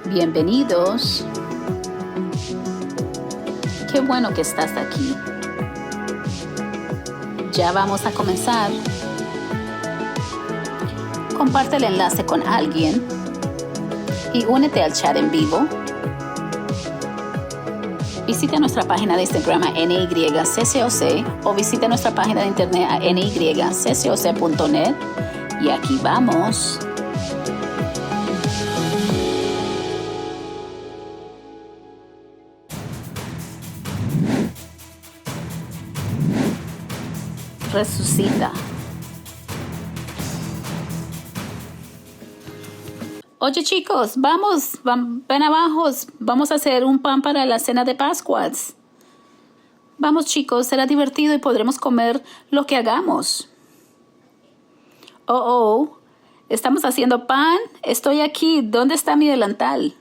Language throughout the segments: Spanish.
Bienvenidos. Qué bueno que estás aquí. Ya vamos a comenzar. Comparte el enlace con alguien y únete al chat en vivo. Visita nuestra página de Instagram a NYCCOC o visita nuestra página de internet a nyccoc.net. Y aquí vamos. Resucita. Oye chicos, ven abajo, vamos a hacer un pan para la cena de Pascuas. Vamos chicos, será divertido y podremos comer lo que hagamos. Estamos haciendo pan, estoy aquí, ¿dónde está mi delantal?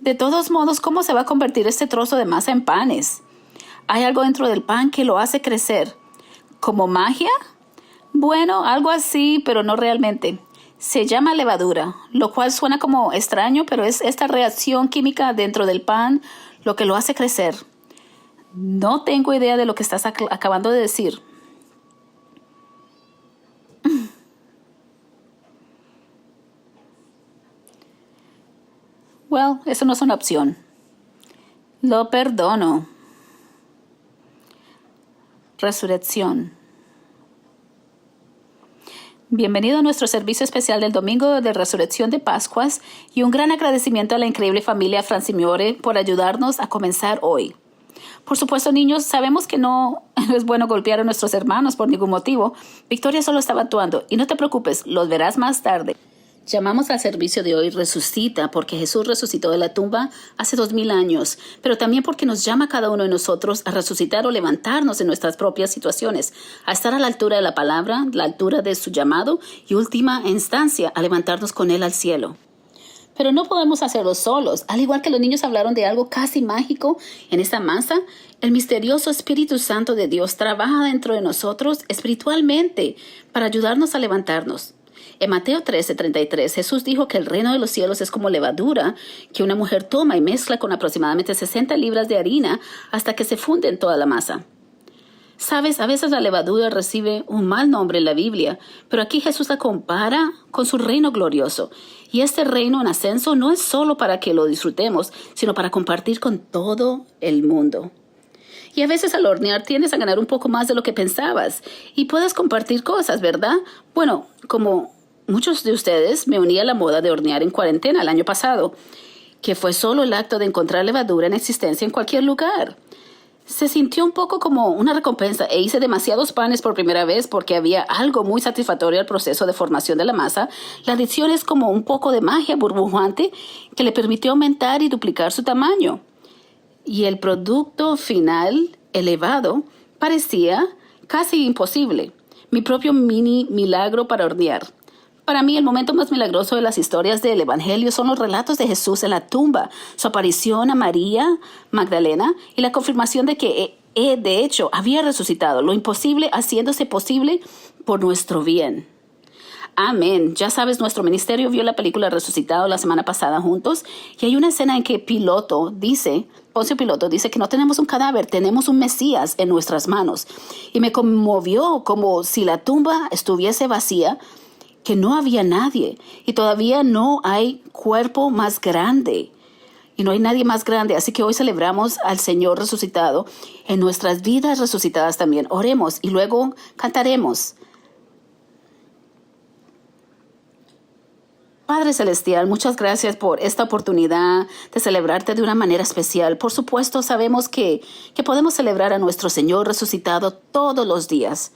De todos modos, ¿cómo se va a convertir este trozo de masa en panes? Hay algo dentro del pan que lo hace crecer. ¿Como magia? Bueno, algo así, pero no realmente. Se llama levadura, lo cual suena como extraño, pero es esta reacción química dentro del pan lo que lo hace crecer. No tengo idea de lo que estás acabando de decir. Well, eso no es una opción. Lo perdono. Resurrección. Bienvenido a nuestro servicio especial del Domingo de Resurrección de Pascuas y un gran agradecimiento a la increíble familia Francimiore por ayudarnos a comenzar hoy. Por supuesto, niños, sabemos que no es bueno golpear a nuestros hermanos por ningún motivo. Victoria solo estaba actuando y no te preocupes, los verás más tarde. Llamamos al servicio de hoy Resucita porque Jesús resucitó de la tumba hace 2000 años, pero también porque nos llama a cada uno de nosotros a resucitar o levantarnos en nuestras propias situaciones, a estar a la altura de la palabra, la altura de su llamado y última instancia, a levantarnos con Él al cielo. Pero no podemos hacerlo solos. Al igual que los niños hablaron de algo casi mágico en esta masa, el misterioso Espíritu Santo de Dios trabaja dentro de nosotros espiritualmente para ayudarnos a levantarnos. En Mateo 13:33, Jesús dijo que el reino de los cielos es como levadura que una mujer toma y mezcla con aproximadamente 60 libras de harina hasta que se funde en toda la masa. Sabes, a veces la levadura recibe un mal nombre en la Biblia, pero aquí Jesús la compara con su reino glorioso. Y este reino en ascenso no es solo para que lo disfrutemos, sino para compartir con todo el mundo. Y a veces al hornear tiendes a ganar un poco más de lo que pensabas y puedes compartir cosas, ¿verdad? Bueno, como muchos de ustedes, me uní a la moda de hornear en cuarentena el año pasado, que fue solo el acto de encontrar levadura en existencia en cualquier lugar. Se sintió un poco como una recompensa e hice demasiados panes por primera vez porque había algo muy satisfactorio al proceso de formación de la masa. La adición es como un poco de magia burbujante que le permitió aumentar y duplicar su tamaño. Y el producto final, elevado, parecía casi imposible. Mi propio mini milagro para hornear. Para mí, el momento más milagroso de las historias del Evangelio son los relatos de Jesús en la tumba, su aparición a María Magdalena y la confirmación de que, de hecho, había resucitado, lo imposible haciéndose posible por nuestro bien. Amén. Ya sabes, nuestro ministerio vio la película Resucitado la semana pasada juntos y hay una escena en que Poncio Piloto dice que no tenemos un cadáver, tenemos un Mesías en nuestras manos. Y me conmovió como si la tumba estuviese vacía, que no había nadie y todavía no hay cuerpo más grande y no hay nadie más grande. Así que hoy celebramos al Señor resucitado en nuestras vidas resucitadas también. Oremos y luego cantaremos. Padre Celestial, muchas gracias por esta oportunidad de celebrarte de una manera especial. Por supuesto, sabemos que podemos celebrar a nuestro Señor resucitado todos los días.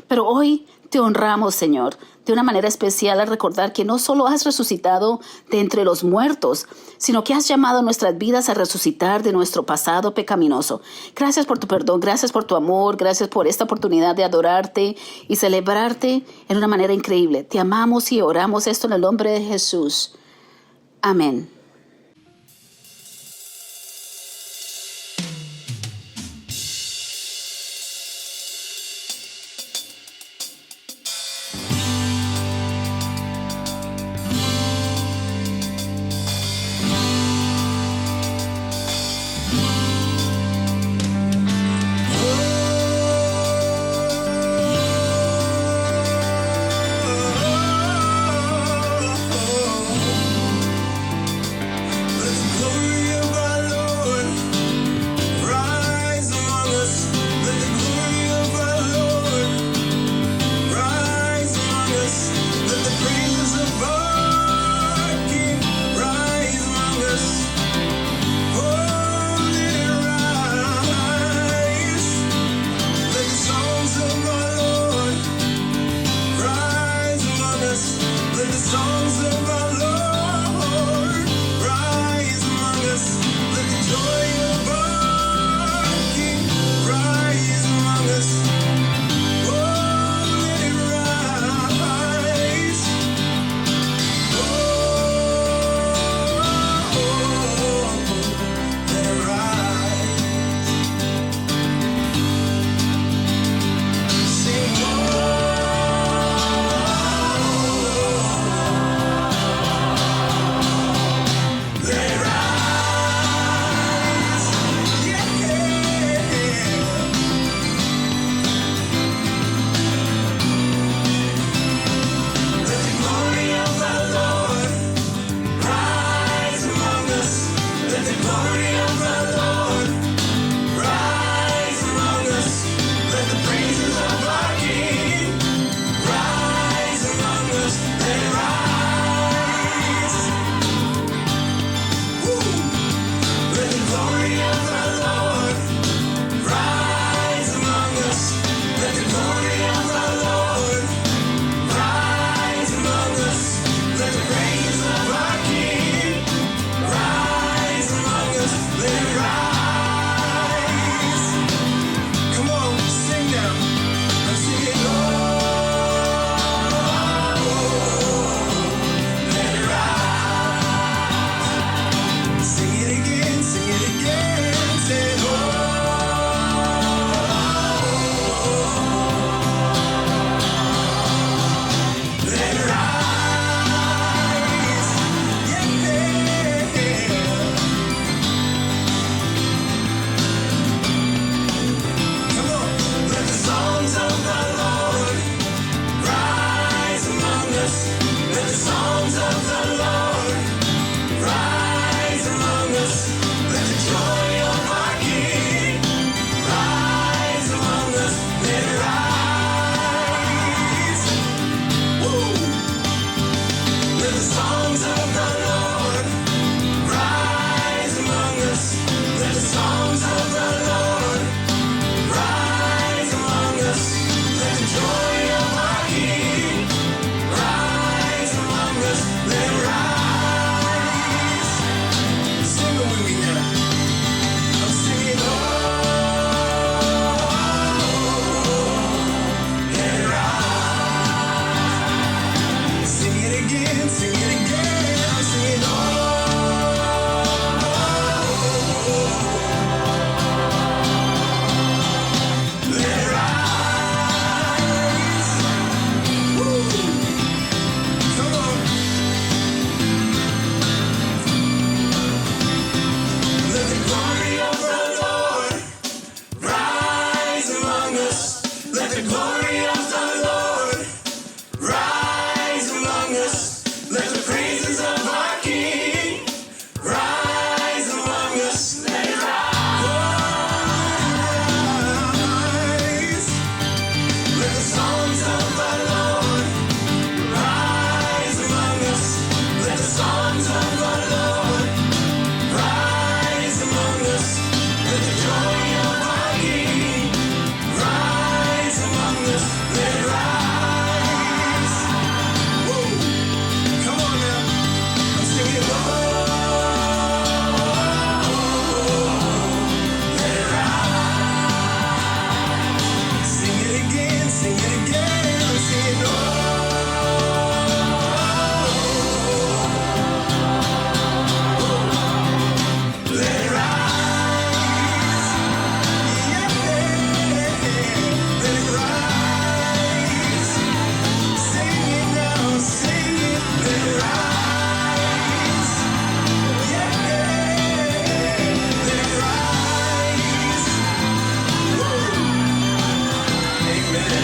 Pero hoy te honramos, Señor, de una manera especial al recordar que no solo has resucitado de entre los muertos, sino que has llamado nuestras vidas a resucitar de nuestro pasado pecaminoso. Gracias por tu perdón, gracias por tu amor, gracias por esta oportunidad de adorarte y celebrarte en una manera increíble. Te amamos y oramos esto en el nombre de Jesús. Amén. songs of the Lord rise among us. Let the songs of the Lord rise among us. Let the joy of our King rise among us. Let it rise. Sing it with me now. I'm singing, oh, let it rise. Sing it again, sing it again. I'm singing, oh, let it rise. Woo. Come on. Let the glory of the Lord rise among us. Let the glory of the Lord rise among us. Let the praises of our King rise among us. Let it rise. Let the songs of the Lord rise among us. Let the songs of the Lord rise among us. Let the joy of our King rise among us. Let it rise. Woo. Come on now. I'm singing, oh, let it rise. Sing it again, sing it again. I'm singing, oh, let it rise. Yeah, let it rise. Sing it now, sing it, let it rise. Yeah, let it rise. Woo. Amen.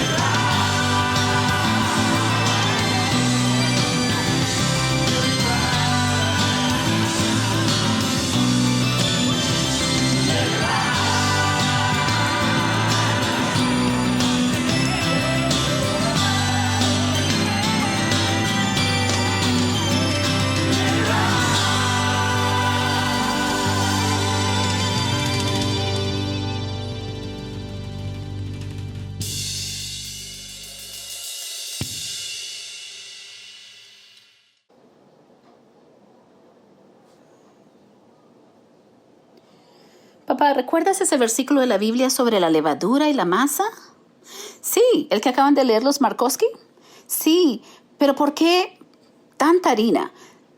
Papá, ¿recuerdas ese versículo de la Biblia sobre la levadura y la masa? Sí, el que acaban de leer los Markowski. Sí, pero ¿por qué tanta harina?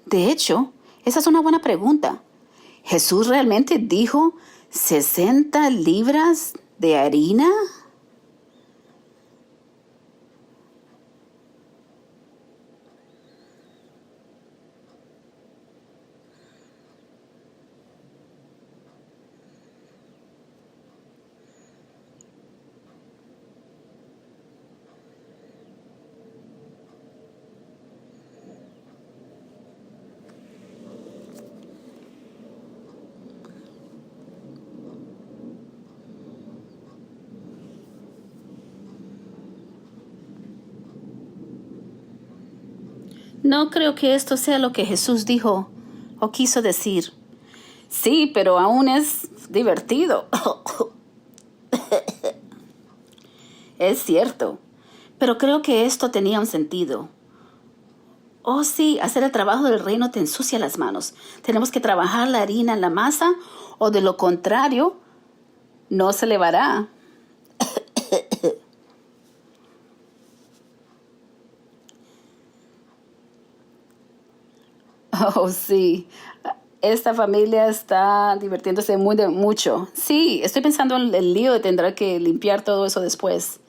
De hecho, esa es una buena pregunta. ¿Jesús realmente dijo 60 libras de harina? No creo que esto sea lo que Jesús dijo o quiso decir. Sí, pero aún es divertido. Es cierto, pero creo que esto tenía un sentido. Oh sí, hacer el trabajo del reino te ensucia las manos. Tenemos que trabajar la harina en la masa o de lo contrario, no se elevará. Oh, sí. Esta familia está divirtiéndose mucho. Sí, estoy pensando en el lío de tendrá que limpiar todo eso después.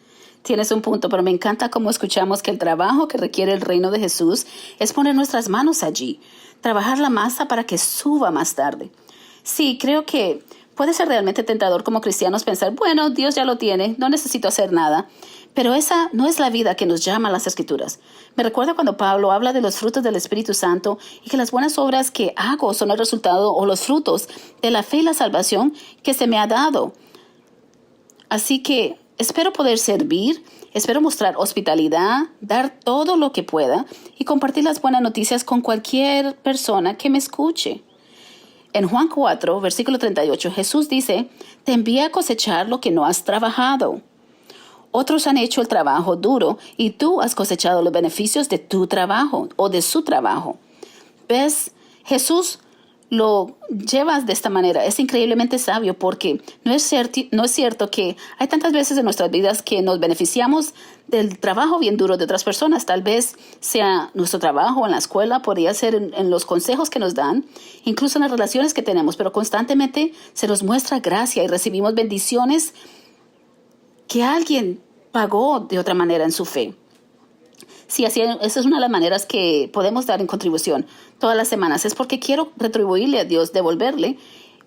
Tienes un punto, pero me encanta cómo escuchamos que el trabajo que requiere el reino de Jesús es poner nuestras manos allí, trabajar la masa para que suba más tarde. Sí, creo que puede ser realmente tentador como cristianos pensar, bueno, Dios ya lo tiene, no necesito hacer nada. Pero esa no es la vida que nos llama las Escrituras. Me recuerda cuando Pablo habla de los frutos del Espíritu Santo y que las buenas obras que hago son el resultado o los frutos de la fe y la salvación que se me ha dado. Así que Espero poder servir, espero mostrar hospitalidad, dar todo lo que pueda y compartir las buenas noticias con cualquier persona que me escuche. En Juan 4, versículo 38, Jesús dice, te envié a cosechar lo que no has trabajado. Otros han hecho el trabajo duro y tú has cosechado los beneficios de tu trabajo o de su trabajo. ¿Ves? Jesús lo llevas de esta manera. Es increíblemente sabio porque no es cierto que hay tantas veces en nuestras vidas que nos beneficiamos del trabajo bien duro de otras personas. Tal vez sea nuestro trabajo en la escuela, podría ser en los consejos que nos dan, incluso en las relaciones que tenemos, pero constantemente se nos muestra gracia y recibimos bendiciones que alguien pagó de otra manera en su fe. Sí, así, esa es una de las maneras que podemos dar en contribución todas las semanas. Es porque quiero retribuirle a Dios, devolverle.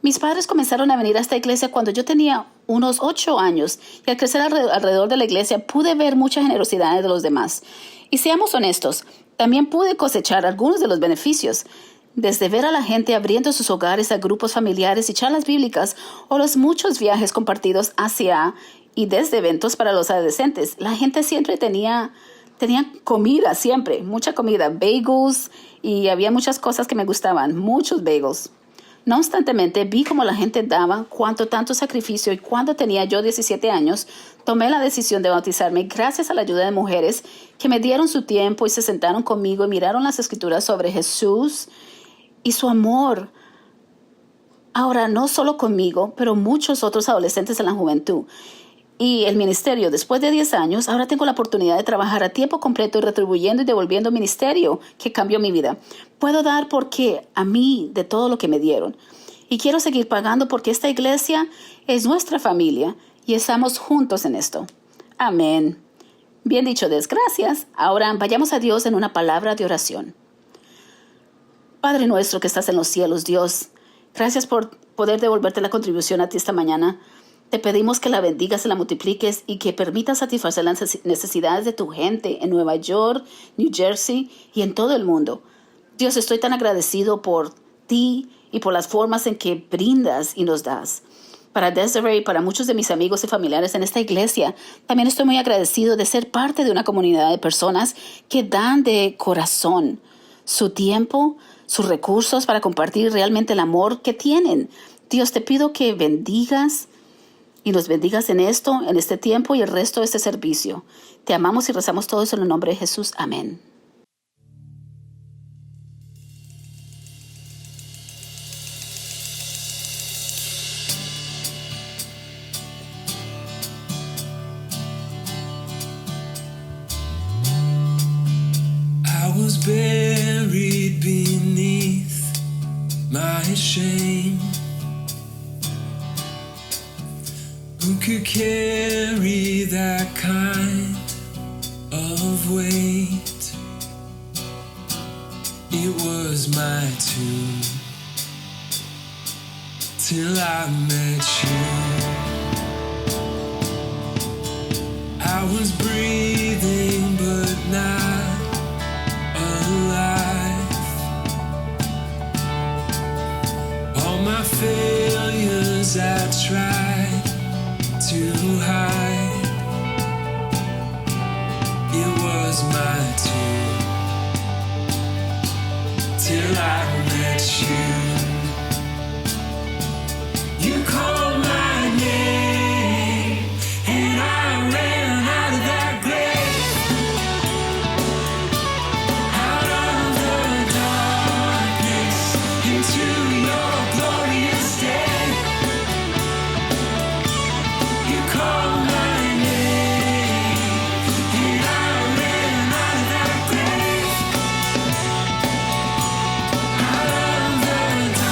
Mis padres comenzaron a venir a esta iglesia cuando yo tenía unos 8 años y al crecer alrededor de la iglesia pude ver mucha generosidad de los demás. Y seamos honestos, también pude cosechar algunos de los beneficios. Desde ver a la gente abriendo sus hogares a grupos familiares y charlas bíblicas o los muchos viajes compartidos hacia y desde eventos para los adolescentes, la gente siempre tenía comida, siempre, mucha comida, bagels, y había muchas cosas que me gustaban, muchos bagels. No obstante, vi cómo la gente daba tanto sacrificio y cuando tenía yo 17 años, tomé la decisión de bautizarme gracias a la ayuda de mujeres que me dieron su tiempo y se sentaron conmigo y miraron las escrituras sobre Jesús y su amor. Ahora, no solo conmigo, pero muchos otros adolescentes en la juventud. Y el ministerio, después de 10 años, ahora tengo la oportunidad de trabajar a tiempo completo y retribuyendo y devolviendo ministerio que cambió mi vida. Puedo dar porque a mí de todo lo que me dieron. Y quiero seguir pagando porque esta iglesia es nuestra familia y estamos juntos en esto. Amén. Bien dicho, gracias. Ahora vayamos a Dios en una palabra de oración. Padre nuestro que estás en los cielos, Dios, gracias por poder devolverte la contribución a ti esta mañana. Te pedimos que la bendigas y la multipliques y que permitas satisfacer las necesidades de tu gente en Nueva York, New Jersey y en todo el mundo. Dios, estoy tan agradecido por ti y por las formas en que brindas y nos das. Para Desiree y para muchos de mis amigos y familiares en esta iglesia, también estoy muy agradecido de ser parte de una comunidad de personas que dan de corazón su tiempo, sus recursos para compartir realmente el amor que tienen. Dios, te pido que bendigas y nos bendigas en esto, en este tiempo y el resto de este servicio. Te amamos y rezamos todo eso en el nombre de Jesús. Amén. I was buried beneath my shame. Who could carry that kind of weight? It was my tomb till I met you. I was breathing but not alive. All my failures I tried to hide. It was my tomb till I met you. You called my name and I ran out of that grave, out of the darkness into your glorious day. You called my name and I ran out of that grave, out of the darkness.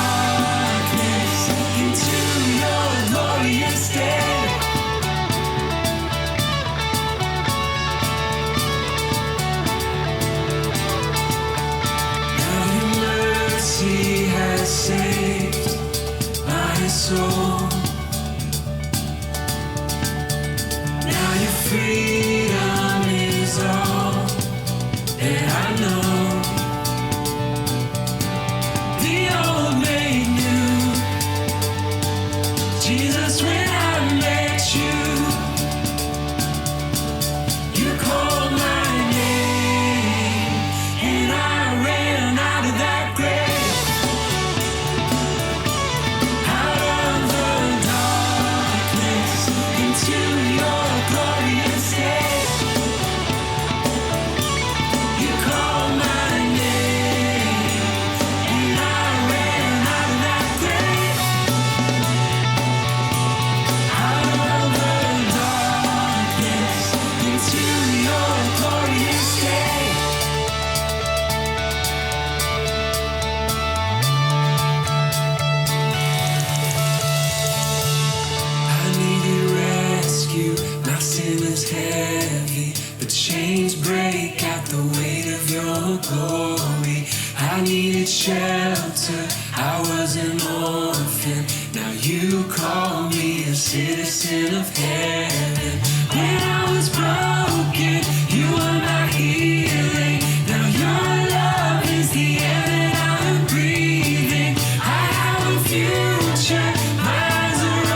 I needed shelter, I was an orphan. Now you call me a citizen of heaven. When I was broken, you were my healing. Now your love is the air that I'm breathing. I have a future, my eyes are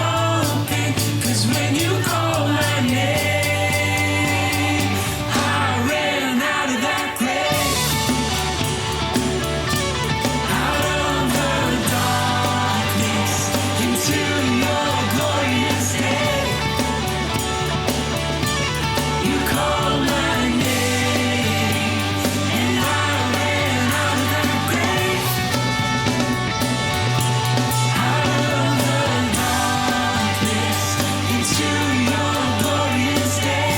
open. 'Cause when you call my name, I ran out of that grave. Out of the darkness, into your glorious day. You call my name, and I ran out of that grave. Out of the darkness, into your glorious day.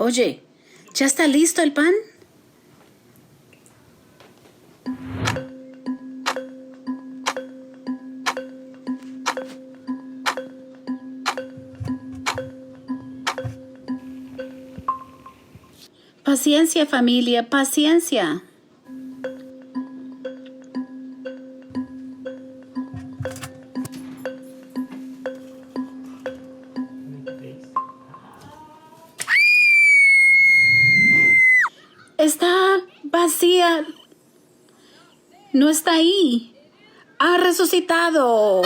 Oye, ¿ya está listo el pan? Paciencia, familia, paciencia. Está vacía. No está ahí. Ha resucitado.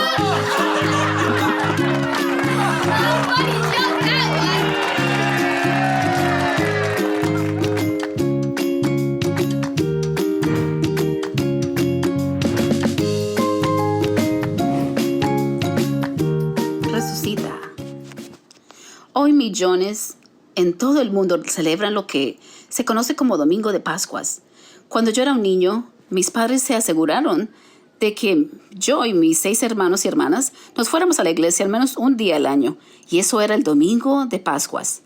Resucita. Hoy millones en todo el mundo celebran lo que se conoce como Domingo de Pascuas. Cuando yo era un niño, mis padres se aseguraron de que yo y mis 6 hermanos y hermanas nos fuéramos a la iglesia al menos un día al año, y eso era el Domingo de Pascuas.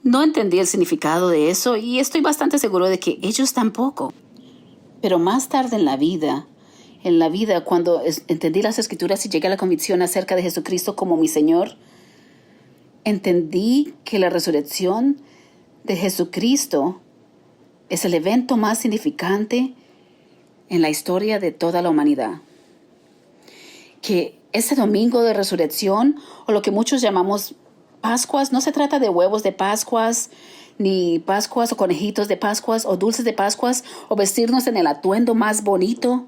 No entendí el significado de eso y estoy bastante seguro de que ellos tampoco. Pero más tarde en la vida, cuando entendí las Escrituras y llegué a la convicción acerca de Jesucristo como mi Señor, entendí que la resurrección de Jesucristo es el evento más significante en la historia de toda la humanidad. Que ese domingo de resurrección, o lo que muchos llamamos Pascuas, no se trata de huevos de Pascuas, ni Pascuas o conejitos de Pascuas, o dulces de Pascuas, o vestirnos en el atuendo más bonito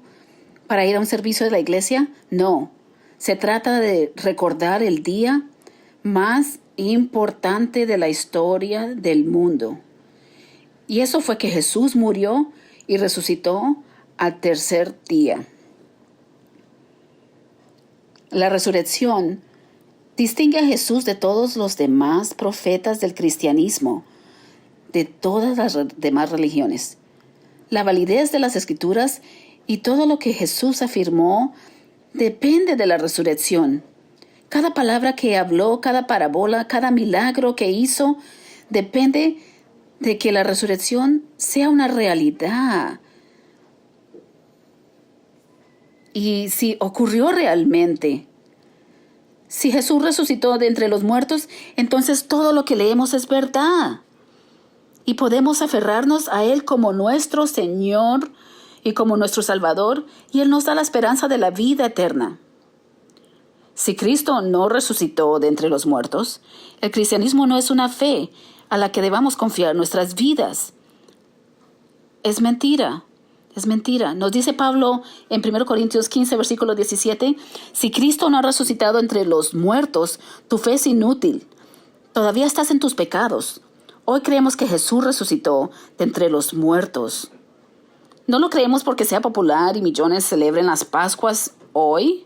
para ir a un servicio de la iglesia. No, se trata de recordar el día más importante de la historia del mundo. Y eso fue que Jesús murió y resucitó al tercer día. La resurrección distingue a Jesús de todos los demás profetas del cristianismo, de todas las demás religiones. La validez de las Escrituras y todo lo que Jesús afirmó depende de la resurrección. Cada palabra que habló, cada parábola, cada milagro que hizo, depende de que la resurrección sea una realidad. Y si ocurrió realmente, si Jesús resucitó de entre los muertos, entonces todo lo que leemos es verdad. Y podemos aferrarnos a Él como nuestro Señor y como nuestro Salvador, y Él nos da la esperanza de la vida eterna. Si Cristo no resucitó de entre los muertos, el cristianismo no es una fe a la que debamos confiar nuestras vidas. Es mentira. Es mentira. Nos dice Pablo en 1 Corintios 15, versículo 17, si Cristo no ha resucitado entre los muertos, tu fe es inútil. Todavía estás en tus pecados. Hoy creemos que Jesús resucitó de entre los muertos. No lo creemos porque sea popular y millones celebren las Pascuas hoy.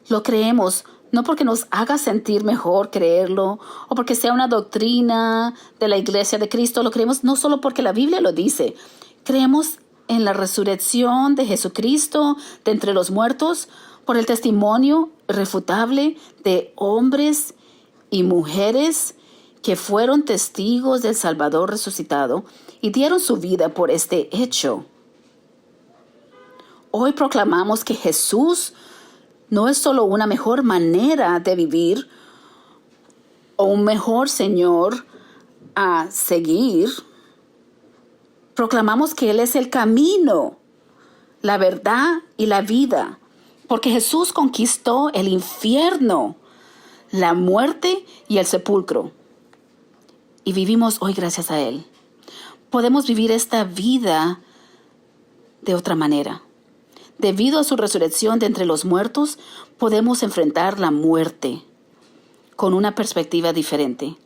Lo creemos no porque nos haga sentir mejor creerlo o porque sea una doctrina de la Iglesia de Cristo. Lo creemos no solo porque la Biblia lo dice. Creemos en la resurrección de Jesucristo de entre los muertos por el testimonio irrefutable de hombres y mujeres que fueron testigos del Salvador resucitado y dieron su vida por este hecho. Hoy proclamamos que Jesús no es solo una mejor manera de vivir o un mejor Señor a seguir. Proclamamos que Él es el camino, la verdad y la vida, porque Jesús conquistó el infierno, la muerte y el sepulcro. Y vivimos hoy gracias a Él. Podemos vivir esta vida de otra manera. Debido a su resurrección de entre los muertos, podemos enfrentar la muerte con una perspectiva diferente.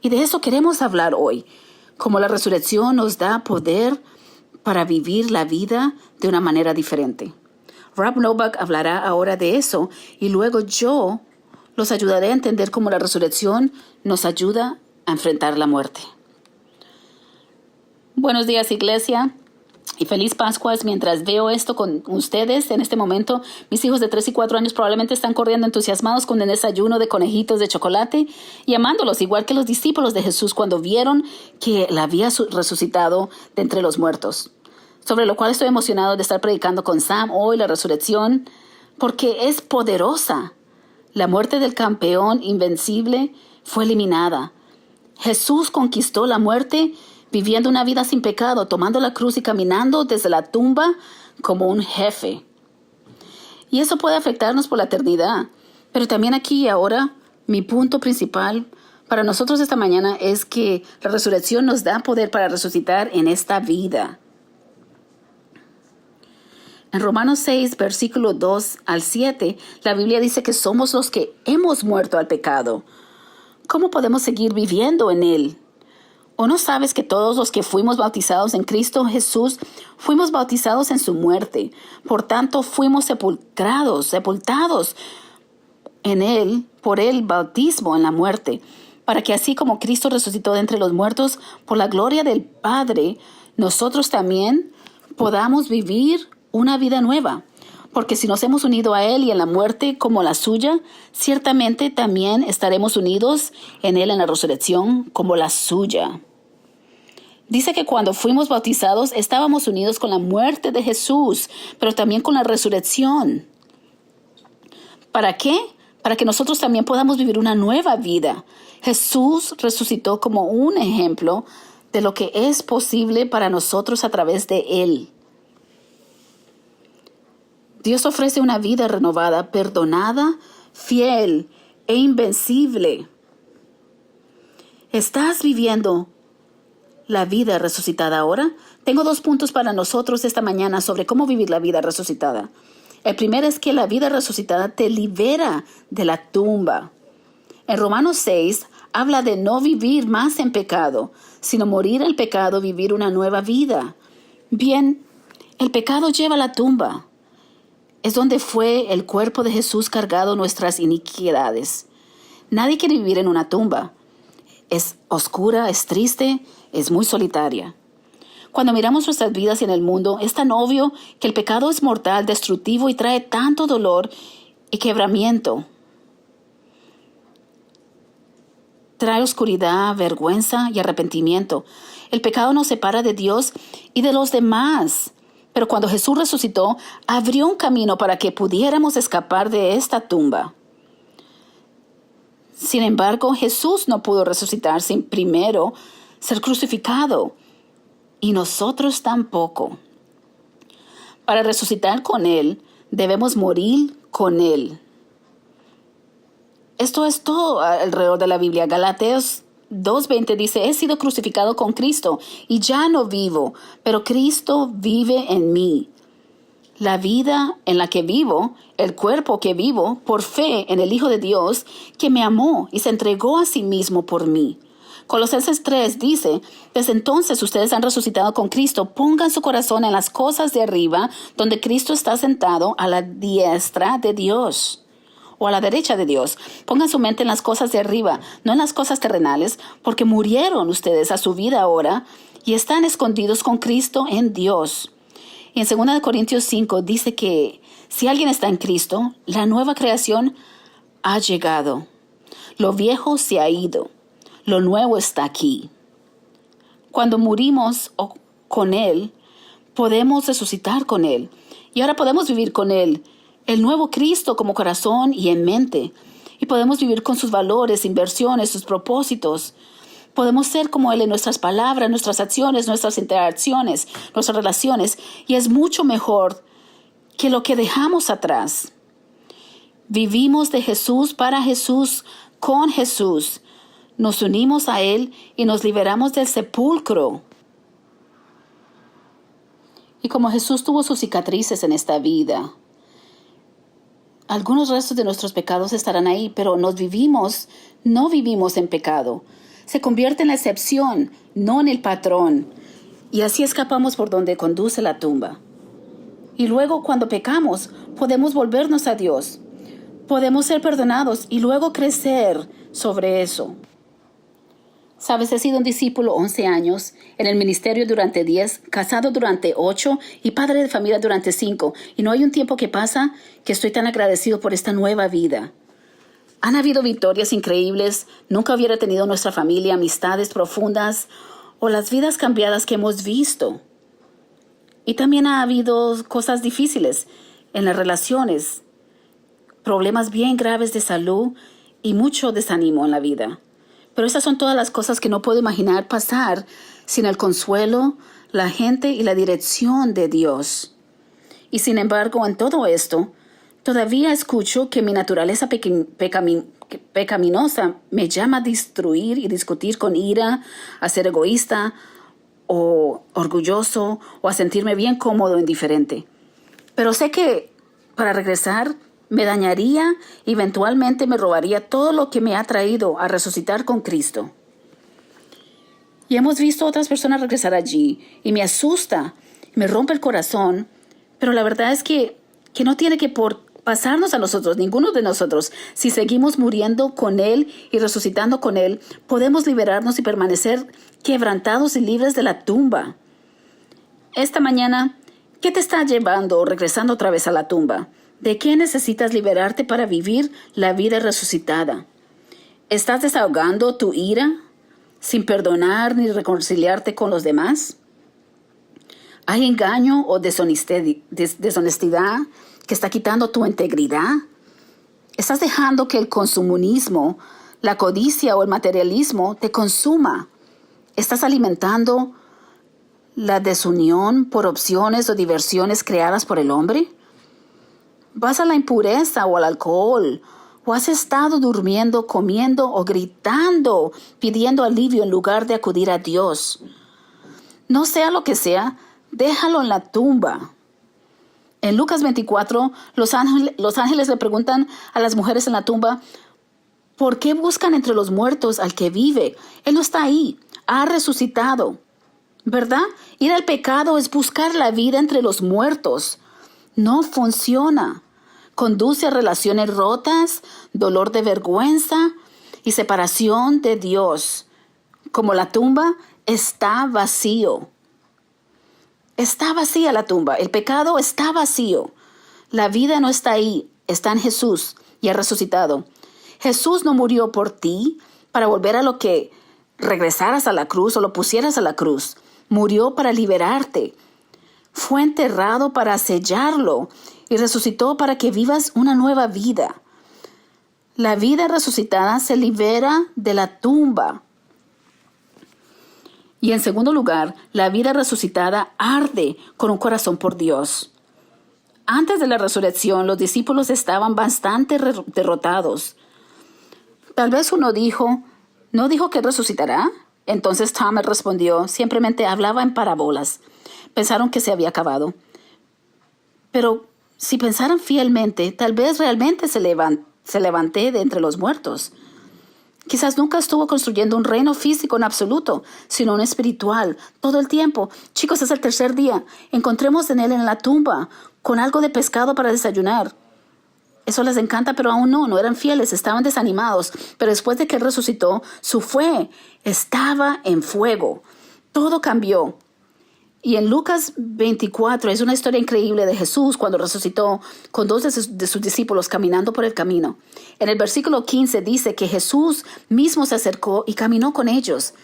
Y de eso queremos hablar hoy. Como la resurrección nos da poder para vivir la vida de una manera diferente. Rob Novak hablará ahora de eso y luego yo los ayudaré a entender cómo la resurrección nos ayuda a enfrentar la muerte. Buenos días, iglesia, y feliz Pascuas. Mientras veo esto con ustedes en este momento, mis hijos de 3 y 4 años probablemente están corriendo entusiasmados con el desayuno de conejitos de chocolate y amándolos, igual que los discípulos de Jesús cuando vieron que Él había resucitado de entre los muertos. Sobre lo cual estoy emocionado de estar predicando con Sam hoy la resurrección, porque es poderosa. La muerte del campeón invencible fue eliminada. Jesús conquistó la muerte viviendo una vida sin pecado, tomando la cruz y caminando desde la tumba como un jefe. Y eso puede afectarnos por la eternidad. Pero también aquí y ahora, mi punto principal para nosotros esta mañana es que la resurrección nos da poder para resucitar en esta vida. En Romanos 6, versículo 2 al 7, la Biblia dice que somos los que hemos muerto al pecado. ¿Cómo podemos seguir viviendo en él? ¿O no sabes que todos los que fuimos bautizados en Cristo Jesús, fuimos bautizados en su muerte? Por tanto, fuimos sepultados en él por el bautismo en la muerte, para que así como Cristo resucitó de entre los muertos por la gloria del Padre, nosotros también podamos vivir una vida nueva. Porque si nos hemos unido a Él y en la muerte como la suya, ciertamente también estaremos unidos en Él en la resurrección como la suya. Dice que cuando fuimos bautizados estábamos unidos con la muerte de Jesús, pero también con la resurrección. ¿Para qué? Para que nosotros también podamos vivir una nueva vida. Jesús resucitó como un ejemplo de lo que es posible para nosotros a través de Él. Dios ofrece una vida renovada, perdonada, fiel e invencible. ¿Estás viviendo la vida resucitada ahora? Tengo 2 puntos para nosotros esta mañana sobre cómo vivir la vida resucitada. El primero es que la vida resucitada te libera de la tumba. En Romanos 6 habla de no vivir más en pecado, sino morir al pecado, vivir una nueva vida. Bien, el pecado lleva a la tumba. Es donde fue el cuerpo de Jesús cargado nuestras iniquidades. Nadie quiere vivir en una tumba. Es oscura, es triste, es muy solitaria. Cuando miramos nuestras vidas en el mundo, es tan obvio que el pecado es mortal, destructivo y trae tanto dolor y quebramiento. Trae oscuridad, vergüenza y arrepentimiento. El pecado nos separa de Dios y de los demás. Pero cuando Jesús resucitó, abrió un camino para que pudiéramos escapar de esta tumba. Sin embargo, Jesús no pudo resucitar sin primero ser crucificado, y nosotros tampoco. Para resucitar con Él, debemos morir con Él. Esto es todo alrededor de la Biblia. Galateos 2:20 dice, he sido crucificado con Cristo y ya no vivo, pero Cristo vive en mí. La vida en la que vivo, el cuerpo que vivo, por fe en el Hijo de Dios, que me amó y se entregó a sí mismo por mí. Colosenses 3 dice, desde entonces ustedes han resucitado con Cristo, pongan su corazón en las cosas de arriba, donde Cristo está sentado a la diestra de Dios, o a la derecha de Dios. Pongan su mente en las cosas de arriba, no en las cosas terrenales, porque murieron ustedes a su vida ahora y están escondidos con Cristo en Dios. Y en 2 Corintios 5 dice que si alguien está en Cristo, la nueva creación ha llegado. Lo viejo se ha ido. Lo nuevo está aquí. Cuando murimos con Él, podemos resucitar con Él. Y ahora podemos vivir con Él, el nuevo Cristo como corazón y en mente. Y podemos vivir con sus valores, inversiones, sus propósitos. Podemos ser como Él en nuestras palabras, nuestras acciones, nuestras interacciones, nuestras relaciones. Y es mucho mejor que lo que dejamos atrás. Vivimos de Jesús para Jesús, con Jesús. Nos unimos a Él y nos liberamos del sepulcro. Y como Jesús tuvo sus cicatrices en esta vida, algunos restos de nuestros pecados estarán ahí, pero no vivimos en pecado. Se convierte en la excepción, no en el patrón. Y así escapamos por donde conduce la tumba. Y luego, cuando pecamos, podemos volvernos a Dios. Podemos ser perdonados y luego crecer sobre eso. Sabes, he sido un discípulo 11 años, en el ministerio durante 10, casado durante 8 y padre de familia durante 5. Y no hay un tiempo que pasa que estoy tan agradecido por esta nueva vida. Han habido victorias increíbles, nunca hubiera tenido nuestra familia, amistades profundas o las vidas cambiadas que hemos visto. Y también ha habido cosas difíciles en las relaciones, problemas bien graves de salud y mucho desánimo en la vida. Pero esas son todas las cosas que no puedo imaginar pasar sin el consuelo, la gente y la dirección de Dios. Y sin embargo, en todo esto, todavía escucho que mi naturaleza pecaminosa me llama a destruir y discutir con ira, a ser egoísta o orgulloso o a sentirme bien cómodo o indiferente. Pero sé que para regresar me dañaría y eventualmente me robaría todo lo que me ha traído a resucitar con Cristo. Y hemos visto a otras personas regresar allí y me asusta, me rompe el corazón, pero la verdad es que no tiene que pasarnos a nosotros, ninguno de nosotros. Si seguimos muriendo con Él y resucitando con Él, podemos liberarnos y permanecer quebrantados y libres de la tumba. Esta mañana, ¿qué te está llevando o regresando otra vez a la tumba? ¿De qué necesitas liberarte para vivir la vida resucitada? ¿Estás desahogando tu ira sin perdonar ni reconciliarte con los demás? ¿Hay engaño o deshonestidad que está quitando tu integridad? ¿Estás dejando que el consumismo, la codicia o el materialismo te consuma? ¿Estás alimentando la desunión por opciones o diversiones creadas por el hombre? ¿Vas a la impureza o al alcohol? ¿O has estado durmiendo, comiendo o gritando, pidiendo alivio en lugar de acudir a Dios? No sea lo que sea, déjalo en la tumba. En Lucas 24, los ángeles le preguntan a las mujeres en la tumba, ¿por qué buscan entre los muertos al que vive? Él no está ahí, ha resucitado. ¿Verdad? Ir al pecado es buscar la vida entre los muertos. No funciona. Conduce a relaciones rotas, dolor de vergüenza y separación de Dios. Como la tumba, está vacío. Está vacía la tumba. El pecado está vacío. La vida no está ahí. Está en Jesús y ha resucitado. Jesús no murió por ti para volver a lo que regresaras a la cruz o lo pusieras a la cruz. Murió para liberarte. Fue enterrado para sellarlo y resucitó para que vivas una nueva vida. La vida resucitada se libera de la tumba. Y en segundo lugar, la vida resucitada arde con un corazón por Dios. Antes de la resurrección, los discípulos estaban bastante derrotados. Tal vez uno dijo, ¿no dijo que resucitará? Entonces Thomas respondió, simplemente hablaba en parábolas. Pensaron que se había acabado. Pero si pensaran fielmente, tal vez realmente se levanté de entre los muertos. Quizás nunca estuvo construyendo un reino físico en absoluto, sino un espiritual, todo el tiempo. Chicos, es el tercer día. Encontremos en él en la tumba, con algo de pescado para desayunar. Eso les encanta, pero aún no eran fieles, estaban desanimados. Pero después de que él resucitó, su fe estaba en fuego. Todo cambió. Y en Lucas 24 es una historia increíble de Jesús cuando resucitó con dos de sus discípulos caminando por el camino. En el versículo 15 dice que Jesús mismo se acercó y caminó con ellos,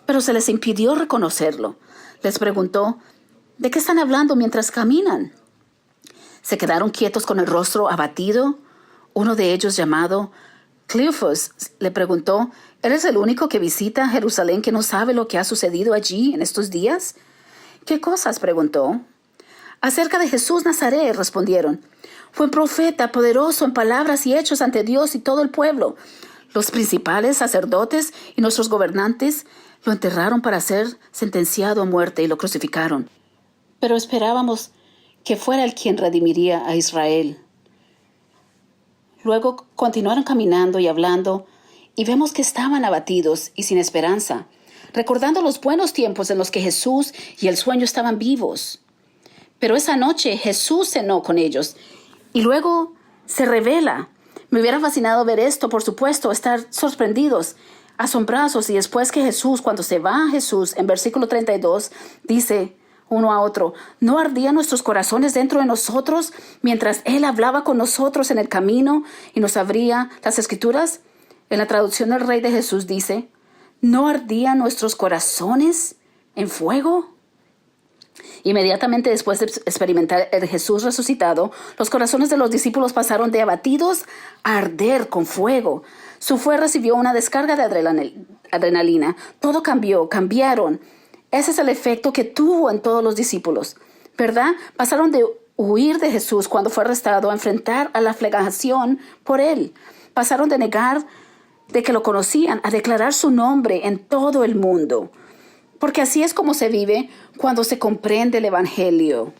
pero se les impidió reconocerlo. Les preguntó, ¿de qué están hablando mientras caminan? Se quedaron quietos con el rostro abatido. Uno de ellos, llamado Cleofas, le preguntó, ¿eres el único que visita Jerusalén que no sabe lo que ha sucedido allí en estos días? ¿Qué cosas?, preguntó. Acerca de Jesús Nazaret, respondieron. Fue un profeta poderoso en palabras y hechos ante Dios y todo el pueblo. Los principales sacerdotes y nuestros gobernantes lo enterraron para ser sentenciado a muerte y lo crucificaron. Pero esperábamos que fuera él quien redimiría a Israel. Luego continuaron caminando y hablando, y vemos que estaban abatidos y sin esperanza, recordando los buenos tiempos en los que Jesús y el sueño estaban vivos. Pero esa noche Jesús cenó con ellos y luego se revela. Me hubiera fascinado ver esto, por supuesto, estar sorprendidos, asombrados, y después que Jesús, cuando se va Jesús, en versículo 32, dice uno a otro, ¿no ardían nuestros corazones dentro de nosotros mientras Él hablaba con nosotros en el camino y nos abría las Escrituras? En la traducción del Rey de Jesús dice, ¿no ardían nuestros corazones en fuego? Inmediatamente después de experimentar el Jesús resucitado, los corazones de los discípulos pasaron de abatidos a arder con fuego. Su fe recibió una descarga de adrenalina. Todo cambiaron. Ese es el efecto que tuvo en todos los discípulos, ¿verdad? Pasaron de huir de Jesús cuando fue arrestado a enfrentar a la flagelación por él. Pasaron de negar de que lo conocían a declarar su nombre en todo el mundo. Porque así es como se vive cuando se comprende el Evangelio.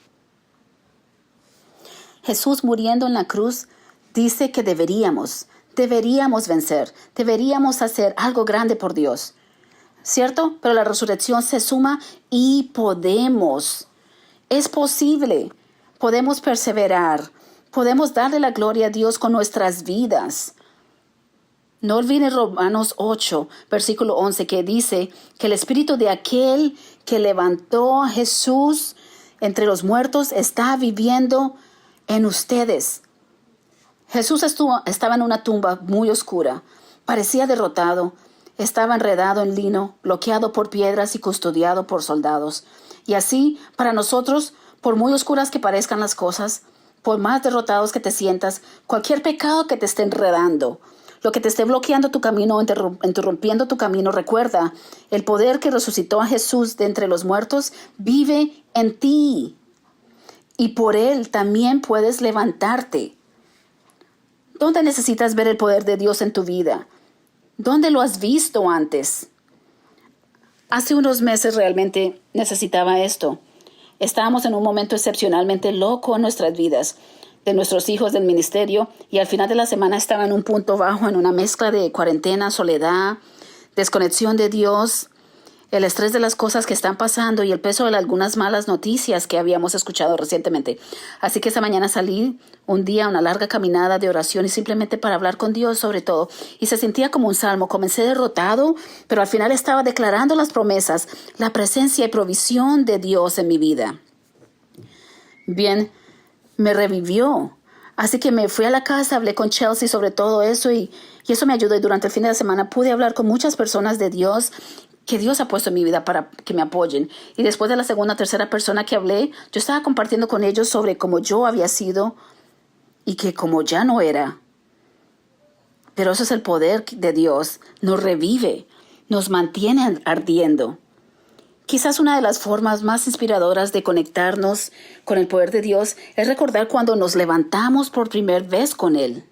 Jesús muriendo en la cruz dice que deberíamos vencer, deberíamos hacer algo grande por Dios. ¿Cierto? Pero la resurrección se suma y podemos. Es posible. Podemos perseverar. Podemos darle la gloria a Dios con nuestras vidas. No olviden Romanos 8, versículo 11, que dice que el espíritu de aquel que levantó a Jesús entre los muertos está viviendo en ustedes. Jesús estaba en una tumba muy oscura. Parecía derrotado. Estaba enredado en lino, bloqueado por piedras y custodiado por soldados. Y así, para nosotros, por muy oscuras que parezcan las cosas, por más derrotados que te sientas, cualquier pecado que te esté enredando, lo que te esté bloqueando tu camino, interrumpiendo tu camino, recuerda, el poder que resucitó a Jesús de entre los muertos vive en ti. Y por él también puedes levantarte. ¿Dónde necesitas ver el poder de Dios en tu vida? ¿Dónde lo has visto antes? Hace unos meses realmente necesitaba esto. Estábamos en un momento excepcionalmente loco en nuestras vidas, de nuestros hijos, del ministerio, y al final de la semana estaba en un punto bajo, en una mezcla de cuarentena, soledad, desconexión de Dios, el estrés de las cosas que están pasando y el peso de algunas malas noticias que habíamos escuchado recientemente. Así que esa mañana salí un día, una larga caminada de oración y simplemente para hablar con Dios sobre todo. Y se sentía como un salmo. Comencé derrotado, pero al final estaba declarando las promesas, la presencia y provisión de Dios en mi vida. Bien, me revivió. Así que me fui a la casa, hablé con Chelsea sobre todo eso y eso me ayudó. Y durante el fin de semana pude hablar con muchas personas de Dios que Dios ha puesto en mi vida para que me apoyen. Y después de la segunda o tercera persona que hablé, yo estaba compartiendo con ellos sobre cómo yo había sido y que como ya no era. Pero eso es el poder de Dios. Nos revive, nos mantiene ardiendo. Quizás una de las formas más inspiradoras de conectarnos con el poder de Dios es recordar cuando nos levantamos por primera vez con Él.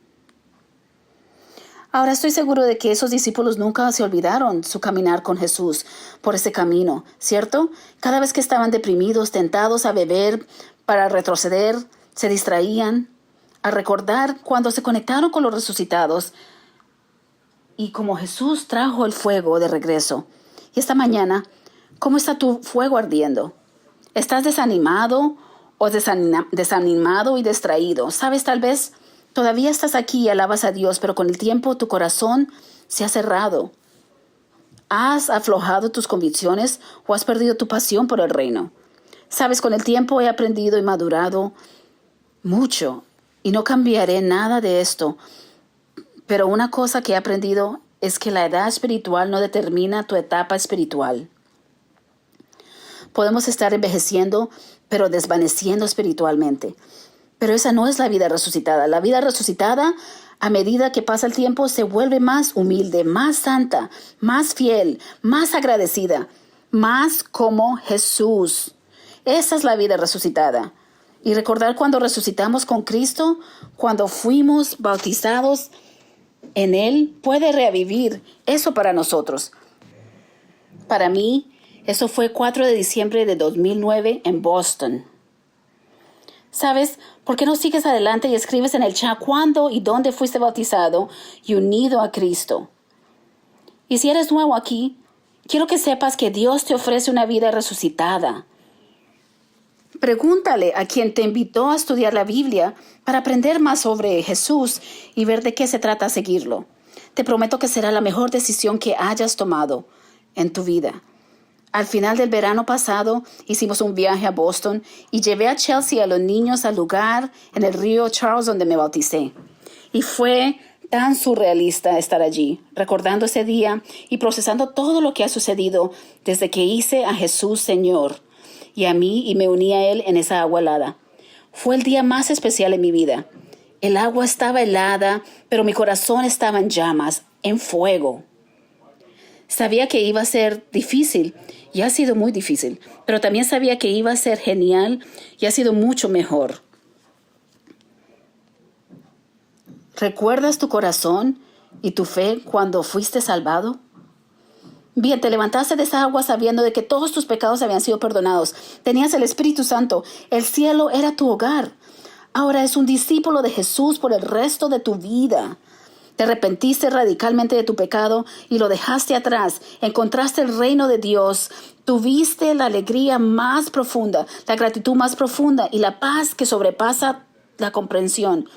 Ahora estoy seguro de que esos discípulos nunca se olvidaron su caminar con Jesús por ese camino, ¿cierto? Cada vez que estaban deprimidos, tentados a beber para retroceder, Se distraían a recordar cuando se conectaron con los resucitados y como Jesús trajo el fuego de regreso. Y esta mañana, ¿cómo está tu fuego ardiendo? ¿Estás desanimado o desanimado y distraído? Sabes, tal vez todavía estás aquí y alabas a Dios, pero con el tiempo tu corazón se ha cerrado. ¿Has aflojado tus convicciones o has perdido tu pasión por el reino? Sabes, con el tiempo he aprendido y madurado mucho y no cambiaré nada de esto. Pero una cosa que he aprendido es que la edad espiritual no determina tu etapa espiritual. Podemos estar envejeciendo, pero desvaneciendo espiritualmente. Pero esa no es la vida resucitada. La vida resucitada, a medida que pasa el tiempo, se vuelve más humilde, más santa, más fiel, más agradecida, más como Jesús. Esa es la vida resucitada. Y recordar cuando resucitamos con Cristo, cuando fuimos bautizados en Él, puede revivir eso para nosotros. Para mí, eso fue 4 de diciembre de 2009 en Boston. ¿Sabes? ¿Por qué no sigues adelante y escribes en el chat cuándo y dónde fuiste bautizado y unido a Cristo? Y si eres nuevo aquí, quiero que sepas que Dios te ofrece una vida resucitada. Pregúntale a quien te invitó a estudiar la Biblia para aprender más sobre Jesús y ver de qué se trata seguirlo. Te prometo que será la mejor decisión que hayas tomado en tu vida. Al final del verano pasado hicimos un viaje a Boston y llevé a Chelsea a los niños al lugar en el río Charles donde me bauticé. Y fue tan surrealista estar allí, recordando ese día y procesando todo lo que ha sucedido desde que hice a Jesús Señor y a mí y me uní a Él en esa agua helada. Fue el día más especial en mi vida. El agua estaba helada, pero mi corazón estaba en llamas, en fuego. Sabía que iba a ser difícil y ha sido muy difícil, pero también sabía que iba a ser genial y ha sido mucho mejor. ¿Recuerdas tu corazón y tu fe cuando fuiste salvado? Bien, te levantaste de esa agua sabiendo de que todos tus pecados habían sido perdonados. Tenías el Espíritu Santo. El cielo era tu hogar. Ahora es un discípulo de Jesús por el resto de tu vida. Te arrepentiste radicalmente de tu pecado y lo dejaste atrás. Encontraste el reino de Dios. Tuviste la alegría más profunda, la gratitud más profunda y la paz que sobrepasa la comprensión.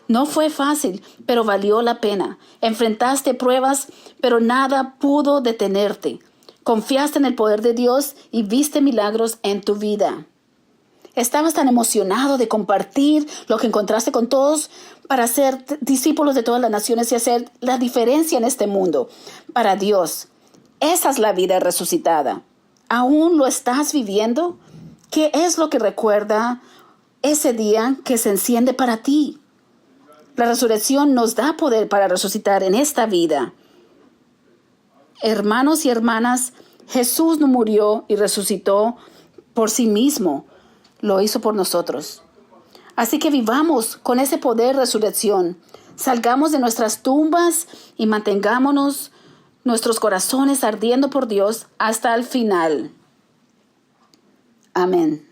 No fue fácil, pero valió la pena. Enfrentaste pruebas, pero nada pudo detenerte. Confiaste en el poder de Dios y viste milagros en tu vida. Estabas tan emocionado de compartir lo que encontraste con todos para ser discípulos de todas las naciones y hacer la diferencia en este mundo para Dios. Esa es la vida resucitada. ¿Aún lo estás viviendo? ¿Qué es lo que recuerda ese día que se enciende para ti? La resurrección nos da poder para resucitar en esta vida. Hermanos y hermanas, Jesús no murió y resucitó por sí mismo. Lo hizo por nosotros. Así que vivamos con ese poder de resurrección. Salgamos de nuestras tumbas y mantengámonos nuestros corazones ardiendo por Dios hasta el final. Amén.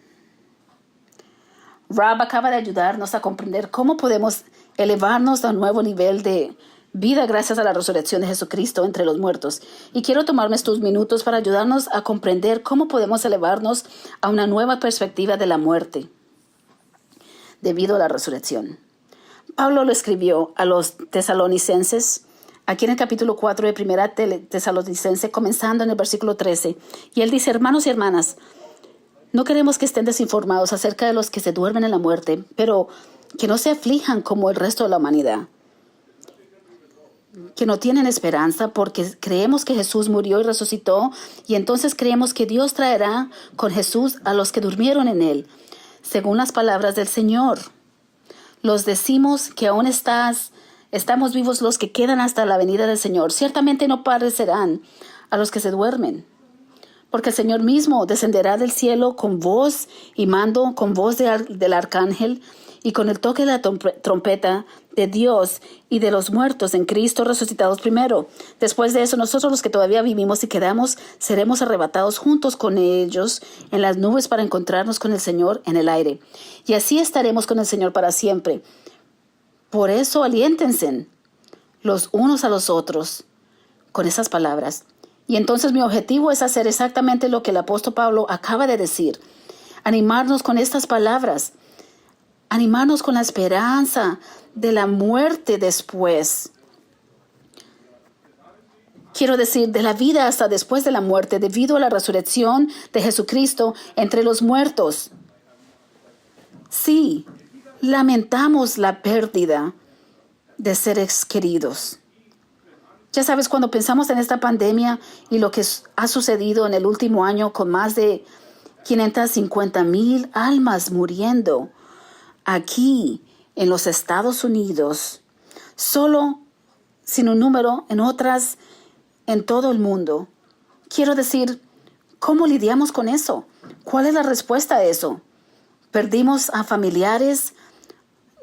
Rob acaba de ayudarnos a comprender cómo podemos elevarnos a un nuevo nivel de vida gracias a la resurrección de Jesucristo entre los muertos. Y quiero tomarme estos minutos para ayudarnos a comprender cómo podemos elevarnos a una nueva perspectiva de la muerte debido a la resurrección. Pablo lo escribió a los tesalonicenses, aquí en el capítulo 4 de Primera Tesalonicense, comenzando en el versículo 13. Y él dice: hermanos y hermanas, no queremos que estén desinformados acerca de los que se duermen en la muerte, pero que no se aflijan como el resto de la humanidad, que no tienen esperanza porque creemos que Jesús murió y resucitó, y entonces creemos que Dios traerá con Jesús a los que durmieron en Él, según las palabras del Señor. Los decimos que aún estamos vivos los que quedan hasta la venida del Señor. Ciertamente no parecerán a los que se duermen, Porque el Señor mismo descenderá del cielo con voz y mando, con voz del arcángel y con el toque de la trompeta de Dios y de los muertos en Cristo resucitados primero. Después de eso, nosotros los que todavía vivimos y quedamos, seremos arrebatados juntos con ellos en las nubes para encontrarnos con el Señor en el aire. Y así estaremos con el Señor para siempre. Por eso aliéntense los unos a los otros con esas palabras. Y entonces mi objetivo es hacer exactamente lo que el apóstol Pablo acaba de decir. Animarnos con estas palabras. Animarnos con la esperanza de la muerte después. Quiero decir, de la vida hasta después de la muerte, debido a la resurrección de Jesucristo entre los muertos. Sí, lamentamos la pérdida de seres queridos. Ya sabes, cuando pensamos en esta pandemia y lo que ha sucedido en el último año con más de 550,000 almas muriendo aquí en los Estados Unidos, solo sin un número en otras en todo el mundo. Quiero decir, ¿cómo lidiamos con eso? ¿Cuál es la respuesta a eso? Perdimos a familiares.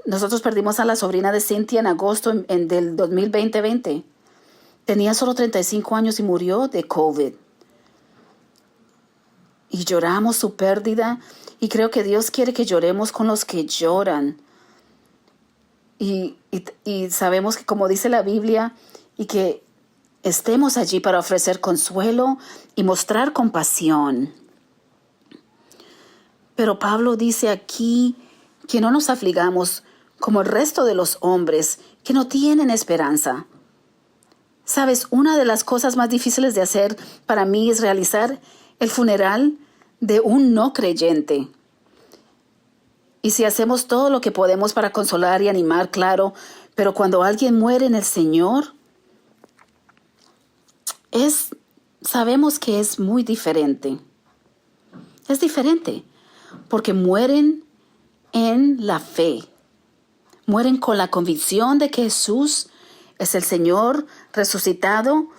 Nosotros perdimos a la sobrina de Cynthia en agosto del 2020. Tenía solo 35 años y murió de COVID. Y lloramos su pérdida. Y creo que Dios quiere que lloremos con los que lloran. Y sabemos que, como dice la Biblia, y que estemos allí para ofrecer consuelo y mostrar compasión. Pero Pablo dice aquí que no nos afligamos como el resto de los hombres que no tienen esperanza. Sabes, una de las cosas más difíciles de hacer para mí es realizar el funeral de un no creyente. Y si hacemos todo lo que podemos para consolar y animar, claro, pero cuando alguien muere en el Señor, sabemos que es muy diferente. Es diferente, porque mueren en la fe. Mueren con la convicción de que Jesús es el Señor resucitado.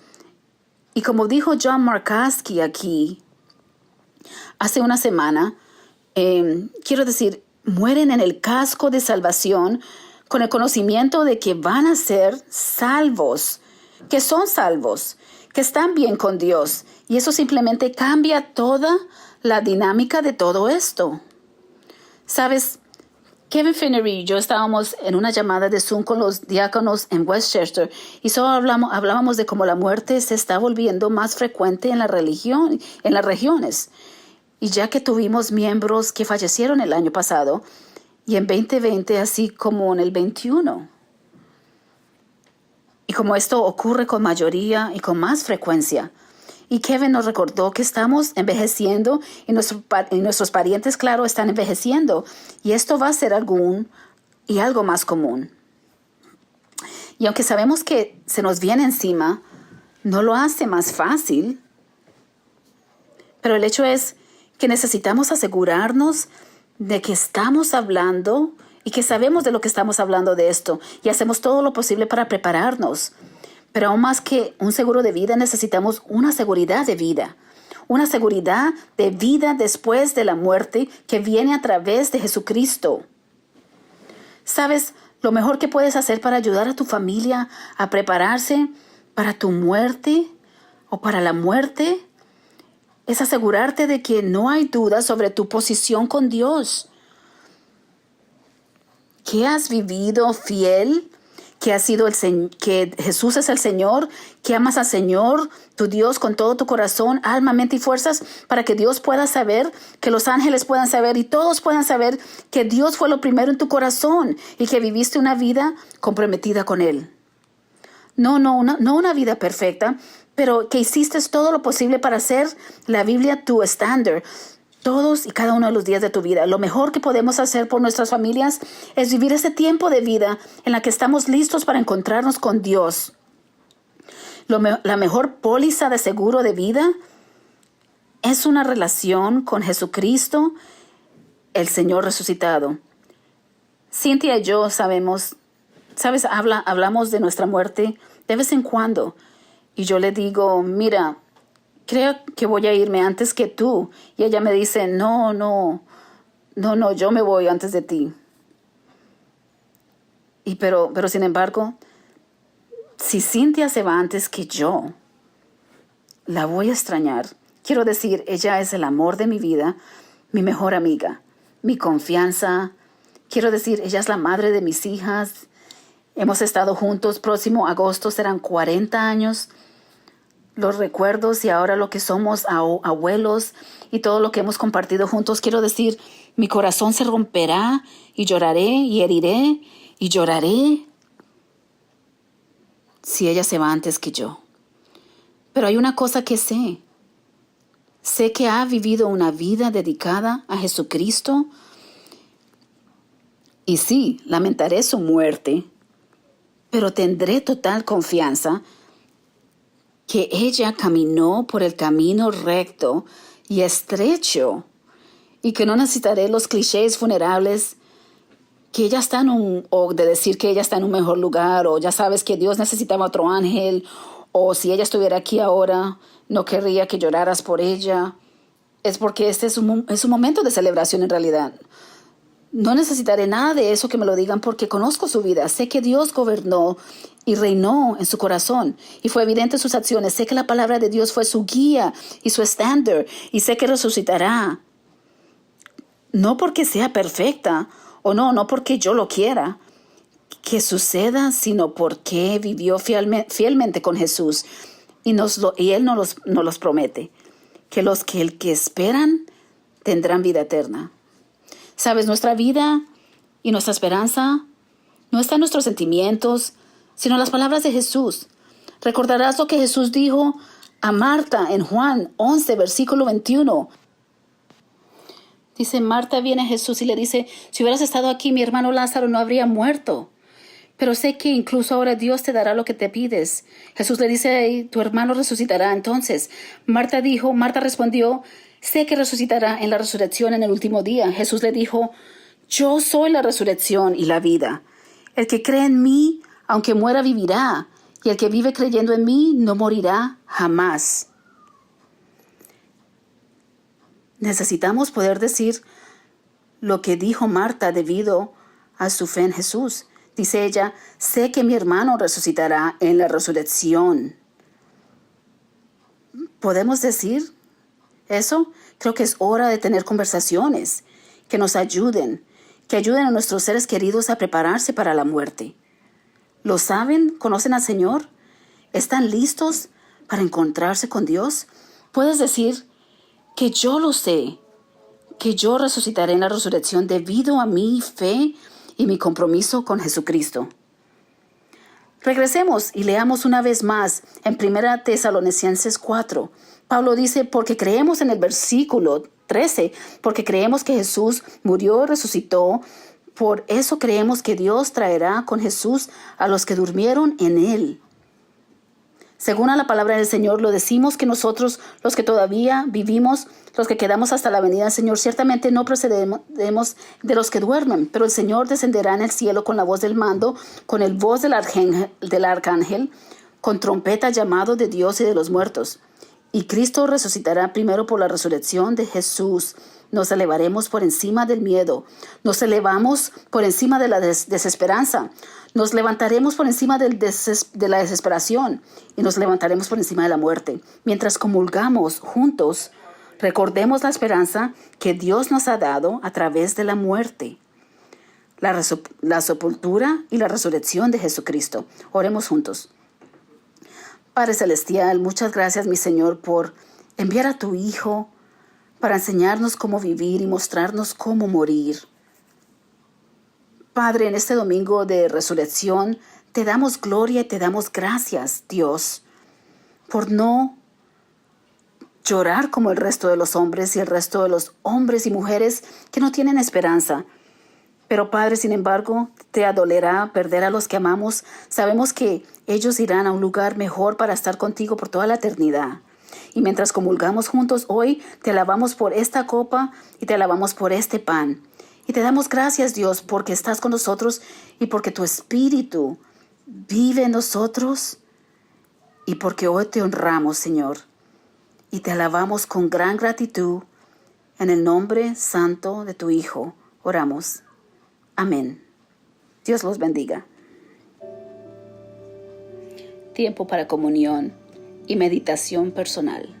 Y como dijo John Markowski aquí hace una semana, quiero decir, mueren en el casco de salvación con el conocimiento de que van a ser salvos, que son salvos, que están bien con Dios. Y eso simplemente cambia toda la dinámica de todo esto. ¿Sabes? Kevin Finnery y yo estábamos en una llamada de Zoom con los diáconos en Westchester y solo hablábamos de cómo la muerte se está volviendo más frecuente en la religión, en las regiones. Y ya que tuvimos miembros que fallecieron el año pasado y en 2020 así como en el 21. Y como esto ocurre con mayoría y con más frecuencia. Y Kevin nos recordó que estamos envejeciendo y nuestros parientes, claro, están envejeciendo. Y esto va a ser algo más común. Y aunque sabemos que se nos viene encima, no lo hace más fácil. Pero el hecho es que necesitamos asegurarnos de que estamos hablando y que sabemos de lo que estamos hablando de esto. Y hacemos todo lo posible para prepararnos. Pero aún más que un seguro de vida, necesitamos una seguridad de vida. Una seguridad de vida después de la muerte que viene a través de Jesucristo. ¿Sabes? Lo mejor que puedes hacer para ayudar a tu familia a prepararse para tu muerte o para la muerte es asegurarte de que no hay duda sobre tu posición con Dios. ¿Que has vivido fiel? Que Jesús es el Señor, que amas al Señor, tu Dios, con todo tu corazón, alma, mente y fuerzas, para que Dios pueda saber, que los ángeles puedan saber y todos puedan saber que Dios fue lo primero en tu corazón y que viviste una vida comprometida con Él. No una vida perfecta, pero que hiciste todo lo posible para hacer la Biblia tu estándar. Todos y cada uno de los días de tu vida. Lo mejor que podemos hacer por nuestras familias es vivir ese tiempo de vida en la que estamos listos para encontrarnos con Dios. La mejor póliza de seguro de vida es una relación con Jesucristo, el Señor resucitado. Cynthia y yo hablamos de nuestra muerte de vez en cuando. Y yo le digo, mira, creo que voy a irme antes que tú. Y ella me dice, no, yo me voy antes de ti. Pero sin embargo, si Cynthia se va antes que yo, la voy a extrañar. Quiero decir, ella es el amor de mi vida, mi mejor amiga, mi confianza. Quiero decir, ella es la madre de mis hijas. Hemos estado juntos. Próximo agosto serán 40 años. Los recuerdos y ahora lo que somos abuelos y todo lo que hemos compartido juntos. Quiero decir, mi corazón se romperá y lloraré y heriré y lloraré si ella se va antes que yo. Pero hay una cosa que sé. Sé que ha vivido una vida dedicada a Jesucristo. Y sí, lamentaré su muerte, pero tendré total confianza que ella caminó por el camino recto y estrecho y que no necesitaré los clichés funerables que ella está o de decir que ella está en un mejor lugar, o ya sabes que Dios necesitaba otro ángel, o si ella estuviera aquí ahora, no querría que lloraras por ella. Es porque este es un momento de celebración en realidad. No necesitaré nada de eso que me lo digan porque conozco su vida. Sé que Dios gobernó y reinó en su corazón y fue evidente en sus acciones. Sé que la palabra de Dios fue su guía y su estándar y sé que resucitará. No porque sea perfecta o no porque yo lo quiera que suceda, sino porque vivió fielmente con Jesús y Él nos los promete. Que el que esperan tendrán vida eterna. Sabes, nuestra vida y nuestra esperanza no está en nuestros sentimientos, sino en las palabras de Jesús. Recordarás lo que Jesús dijo a Marta en Juan 11, versículo 21. Dice, Marta viene a Jesús y le dice, si hubieras estado aquí, mi hermano Lázaro no habría muerto. Pero sé que incluso ahora Dios te dará lo que te pides. Jesús le dice, tu hermano resucitará. Entonces, Marta respondió, sé que resucitará en la resurrección en el último día. Jesús le dijo, yo soy la resurrección y la vida. El que cree en mí, aunque muera, vivirá. Y el que vive creyendo en mí, no morirá jamás. Necesitamos poder decir lo que dijo Marta debido a su fe en Jesús. Dice ella, sé que mi hermano resucitará en la resurrección. ¿Podemos decir eso? Creo que es hora de tener conversaciones que nos ayuden, que ayuden a nuestros seres queridos a prepararse para la muerte. ¿Lo saben? ¿Conocen al Señor? ¿Están listos para encontrarse con Dios? Puedes decir que yo lo sé, que yo resucitaré en la resurrección debido a mi fe y mi compromiso con Jesucristo. Regresemos y leamos una vez más en 1 Tesalonicenses 4. Pablo dice, porque creemos en el versículo 13, porque creemos que Jesús murió y resucitó, por eso creemos que Dios traerá con Jesús a los que durmieron en él. Según a la palabra del Señor, lo decimos que nosotros, los que todavía vivimos, los que quedamos hasta la venida del Señor, ciertamente no procedemos de los que duermen, pero el Señor descenderá en el cielo con la voz del mando, con el voz del arcángel, con trompeta llamado de Dios y de los muertos. Y Cristo resucitará primero por la resurrección de Jesús. Nos elevaremos por encima del miedo. Nos elevamos por encima de la desesperanza. Nos levantaremos por encima de la desesperación. Y nos levantaremos por encima de la muerte. Mientras comulgamos juntos, recordemos la esperanza que Dios nos ha dado a través de la muerte, la sepultura y la resurrección de Jesucristo. Oremos juntos. Padre Celestial, muchas gracias, mi Señor, por enviar a tu Hijo para enseñarnos cómo vivir y mostrarnos cómo morir. Padre, en este domingo de resurrección, te damos gloria y te damos gracias, Dios, por no llorar como el resto de los hombres y el resto de los hombres y mujeres que no tienen esperanza. Pero, Padre, sin embargo, te adolerá perder a los que amamos. Sabemos que ellos irán a un lugar mejor para estar contigo por toda la eternidad. Y mientras comulgamos juntos hoy, te alabamos por esta copa y te alabamos por este pan. Y te damos gracias, Dios, porque estás con nosotros y porque tu Espíritu vive en nosotros y porque hoy te honramos, Señor. y te alabamos con gran gratitud. En el nombre santo de tu Hijo, oramos. Amén. Dios los bendiga. Tiempo para comunión y meditación personal.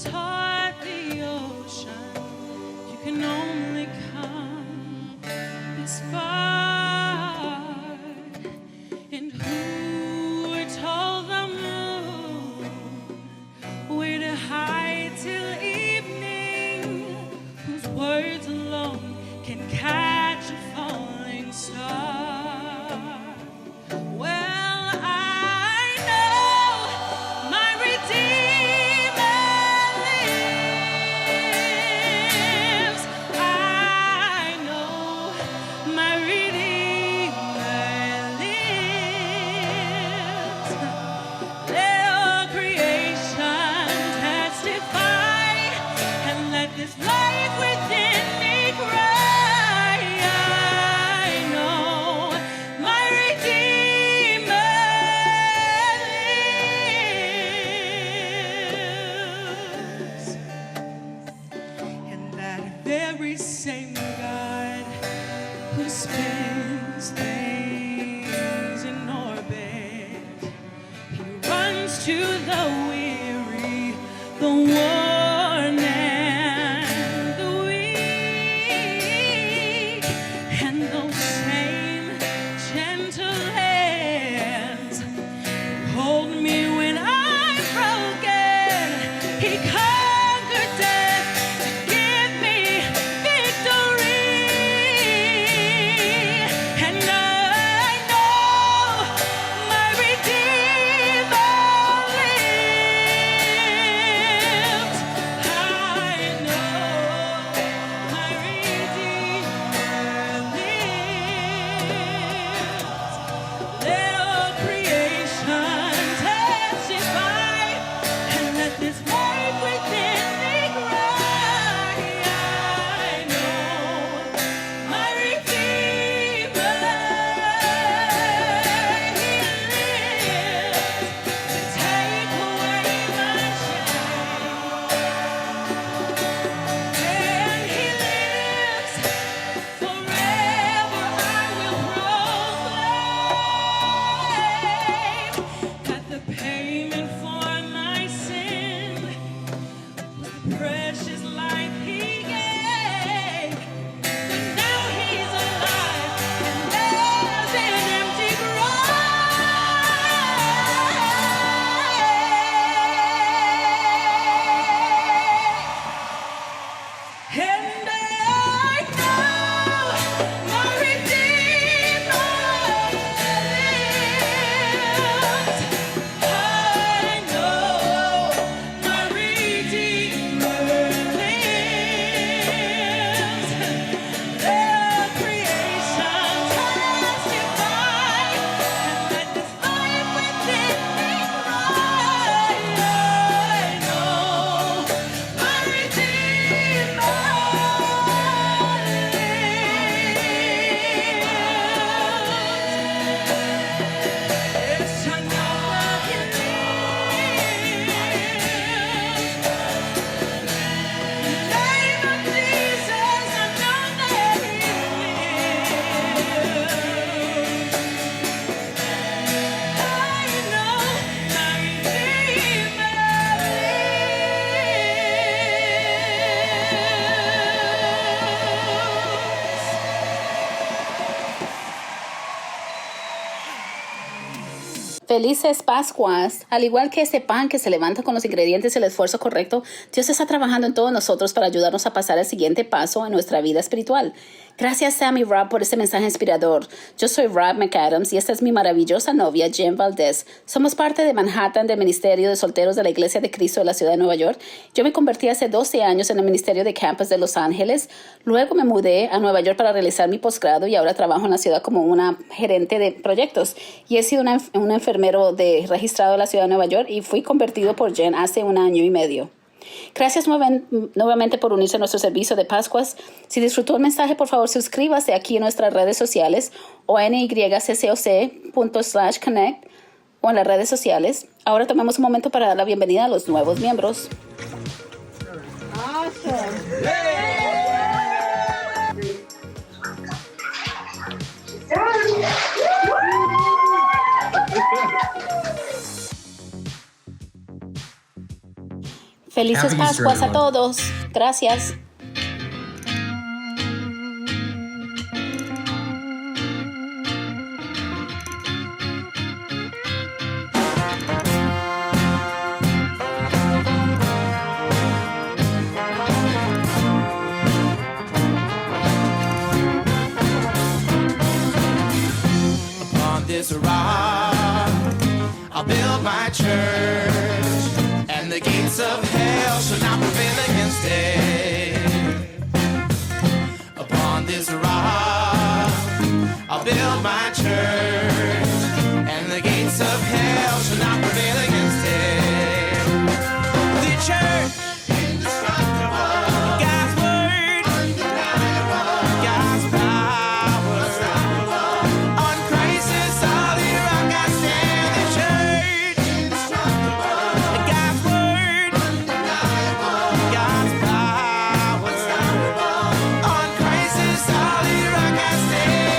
Taught the ocean you can only come this far, and who told the moon where to hide till evening, whose words alone can catch a falling star. Well, I know my Redeemer lives. I know my Redeemer lives. Let all creation testify, and let this life within me cry. I know my Redeemer lives. And that very same God who spins things in orbit, he runs to the weary, the worn and the weak, and those same gentle hands hold me when I'm broken. He conquered death to give me victory, and I know my Redeemer lives. I know my Redeemer lives. Let all creation testify, and let this life within me cry. I know my Redeemer lives to take away my shame, and he lives forever. I will proclaim that the payment for my sin was the precious life he gave. But now he's alive, and there's an empty grave. And I know my Redeemer lives. I know my Redeemer Felices Pascuas. Al igual que ese pan que se levanta con los ingredientes y el esfuerzo correcto, Dios está trabajando en todos nosotros para ayudarnos a pasar al siguiente paso en nuestra vida espiritual. Gracias Sam y Rob por ese mensaje inspirador. Yo soy Rob McAdams y esta es mi maravillosa novia Jen Valdez. Somos parte de Manhattan del Ministerio de Solteros de la Iglesia de Cristo de la Ciudad de Nueva York. Yo me convertí hace 12 años en el Ministerio de Campus de Los Ángeles. Luego me mudé a Nueva York para realizar mi posgrado y ahora trabajo en la ciudad como una gerente de proyectos. Y he sido un enfermero registrado de la Ciudad de Nueva York y fui convertido por Jen hace 1 año y medio. Gracias nuevamente por unirse a nuestro servicio de Pascuas. Si disfrutó el mensaje, por favor, suscríbase aquí en nuestras redes sociales o a nyccoc./connect o en las redes sociales. Ahora tomemos un momento para dar la bienvenida a los nuevos miembros. Felices Happy Easter, Pascuas a everyone. todos. Gracias. Upon this rock, I'll build my church, and the gates of hell shall not prevail against it. Upon this rock, I'll build my church, and the gates of hell shall not prevail against it. The church, indestructible. God's word, undeniable. God's power, unstoppable. On Christ's solid rock I stand. The church, indestructible. God's word, undeniable. God's power, unstoppable. On Christ's solid rock I stand.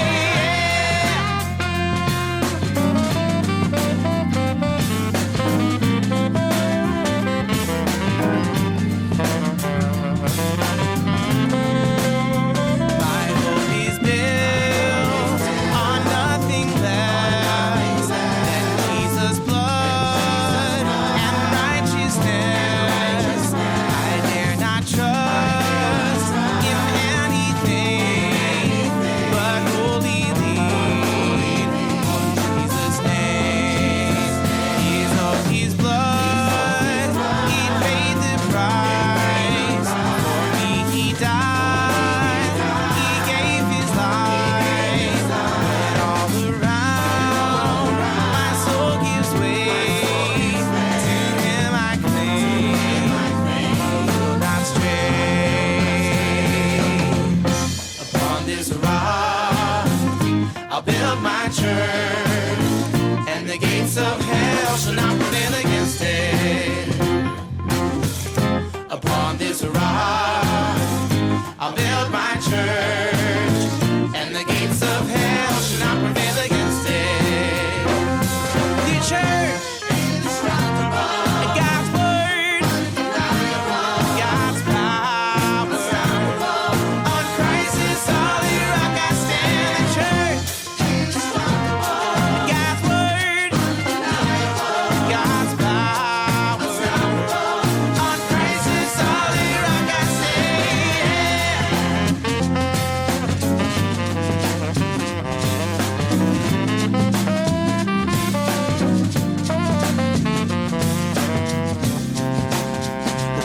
My hope is built on nothing less than Jesus' blood and righteousness. I dare not trust in anything but wholly lean on Jesus' name. He's of His blood, He paid the price. For me He died, He gave His life. And all around, my soul gives way. To Him I cling, will not stray. Upon this rock, I'll build my church, and the gates of hell shall not prevail against it. Upon this rock, I'll build my church, and the gates of hell shall not prevail against it. The church, indestructible. God's word, undeniable. God's power, unstoppable. On Christ's solid rock I stand. The church, indestructible. God's word, undeniable. God's power, unstoppable. On Christ's solid rock I stand.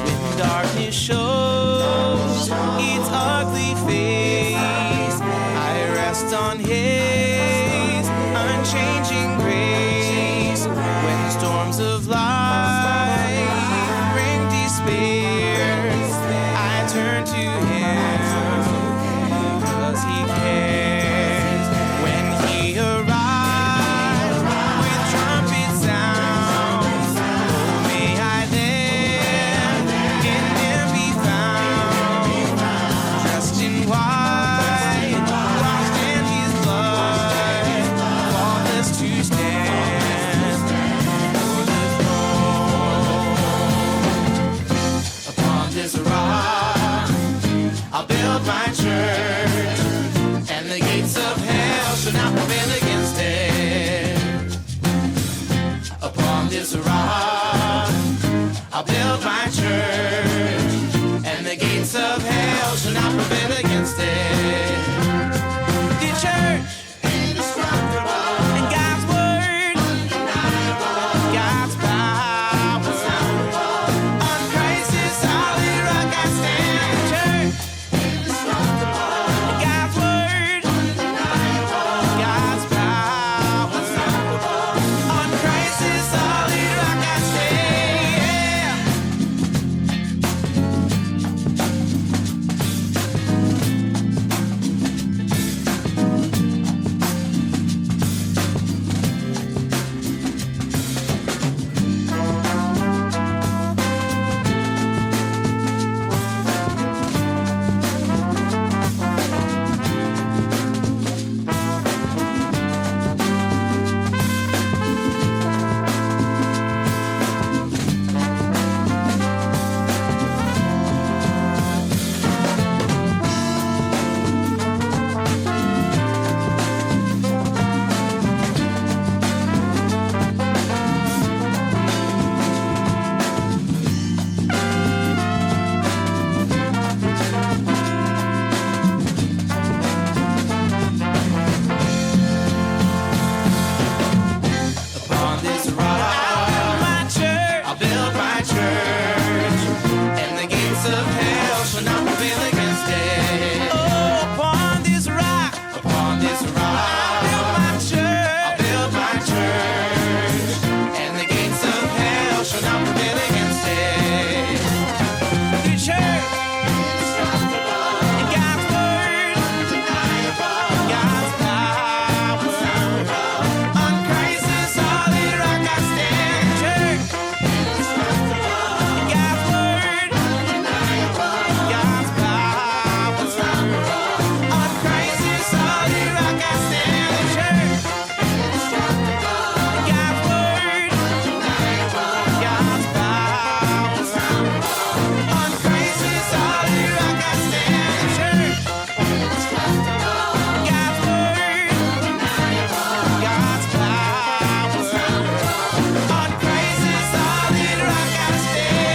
When darkness shows its ugly face, I rest on His unchanging grace. When storms of life bring despair, I turn to Him because He cares. When He arrives with trumpet sounds, oh, may I then in Him be build my church, and the gates of hell shall not prevail against it. The church, indestructible, and God's word, undeniable, God's power, unstoppable. On Christ's solid rock I stand. The church, indestructible, and God's word, undeniable, God's power, unstoppable. On Christ's solid rock I stand. Upon this rock I'll build my church, and the gates of hell shall not prevail against it. Oh, upon this rock I'll build my church, and the gates of hell shall not prevail against it. The church, indestructible, and God's word, undeniable, God's power, unstoppable. On Christ's solid rock I stand. Church, indestructible, and God's word, undeniable, God's power, unstoppable. On Christ's solid rock I stand. Church, indestructible, and God's word, undeniable, God's power, unstoppable. On Christ's solid rock I stand. Church, indestructible, and God's word, undeniable, God's power, unstoppable. On Christ's solid rock I stand.